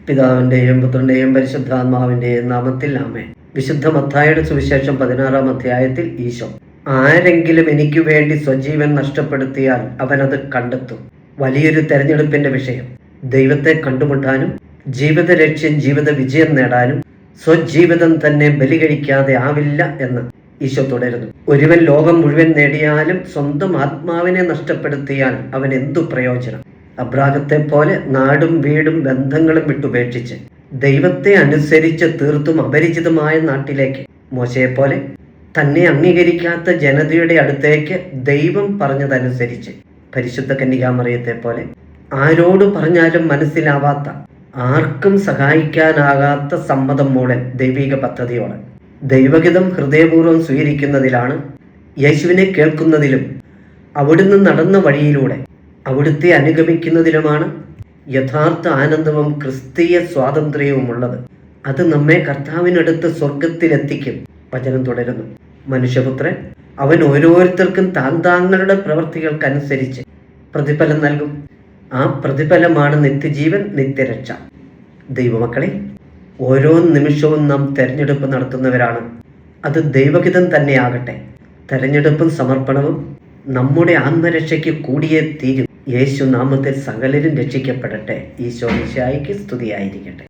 പിതാവിൻ്റെയും പുത്രൻ്റെയും പരിശുദ്ധാത്മാവിൻ്റെയും നാമത്തിൽ ആമേൻ. വിശുദ്ധ മത്തായിയുടെ സുവിശേഷം 16-ാം അധ്യായത്തിൽ ഈശോ, ആരെങ്കിലും എനിക്ക് വേണ്ടി സ്വജീവൻ നഷ്ടപ്പെടുത്തിയാൽ അവനത് കണ്ടെത്തും. വലിയൊരു തെരഞ്ഞെടുപ്പിന്റെ വിഷയം. ദൈവത്തെ കണ്ടുമുട്ടാനും ജീവിത ലക്ഷ്യം ജീവിത വിജയം നേടാനും സ്വജീവിതം തന്നെ ബലി കഴിക്കാതെ ആവില്ല എന്ന് ഈശോ തുടരുന്നു. ഒരുവൻ ലോകം മുഴുവൻ നേടിയാലും സ്വന്തം ആത്മാവിനെ നഷ്ടപ്പെടുത്തിയാൽ അവൻ എന്തു പ്രയോജനം? അബ്രാഹത്തെ പോലെ നാടും വീടും ബന്ധങ്ങളും വിട്ടുപേക്ഷിച്ച് ദൈവത്തെ അനുസരിച്ച് തീർത്തും അപരിചിതമായ നാട്ടിലേക്ക്, മോശയെപ്പോലെ തന്നെ അംഗീകരിക്കാത്ത ജനതയുടെ അടുത്തേക്ക് ദൈവം പറഞ്ഞതനുസരിച്ച്, പരിശുദ്ധ കന്യകാമറിയത്തെ പോലെ ആരോട് പറഞ്ഞാലും മനസ്സിലാവാത്ത, ആർക്കും സഹായിക്കാനാകാത്ത സമ്മതം മൂലൻ ദൈവിക പദ്ധതിയോടെ ദൈവഹിതം ഹൃദയപൂർവ്വം സ്വീകരിക്കുന്നതിലാണ്, യേശുവിനെ കേൾക്കുന്നതിലും അവിടുന്ന് നടന്ന വഴിയിലൂടെ അവിടുത്തെ അനുഗമിക്കുന്നതിലുമാണ് യഥാർത്ഥ ആനന്ദവും ക്രിസ്തീയ സ്വാതന്ത്ര്യവുമുള്ളത്. അത് നമ്മെ കർത്താവിനടുത്ത് സ്വർഗത്തിലെത്തിക്കും. വചനം തുടരുന്നു. മനുഷ്യപുത്രൻ അവൻ ഓരോരുത്തർക്കും താങ്കളുടെ പ്രവൃത്തികൾക്കനുസരിച്ച് പ്രതിഫലം നൽകും. ആ പ്രതിഫലമാണ് നിത്യജീവൻ, നിത്യരക്ഷ. ദൈവമക്കളെ, ഓരോ നിമിഷവും നാം തെരഞ്ഞെടുപ്പ് നടത്തുന്നവരാണ്. അത് ദൈവഹിതം തന്നെയാകട്ടെ. തെരഞ്ഞെടുപ്പും സമർപ്പണവും നമ്മുടെ ആത്മരക്ഷയ്ക്ക് കൂടിയേ തീരും. യേശു നാമത്തിൽ സകലരും രക്ഷിക്കപ്പെടട്ടെ. ഈശോ മിശിഹായ്ക്ക് സ്തുതിയായിരിക്കട്ടെ.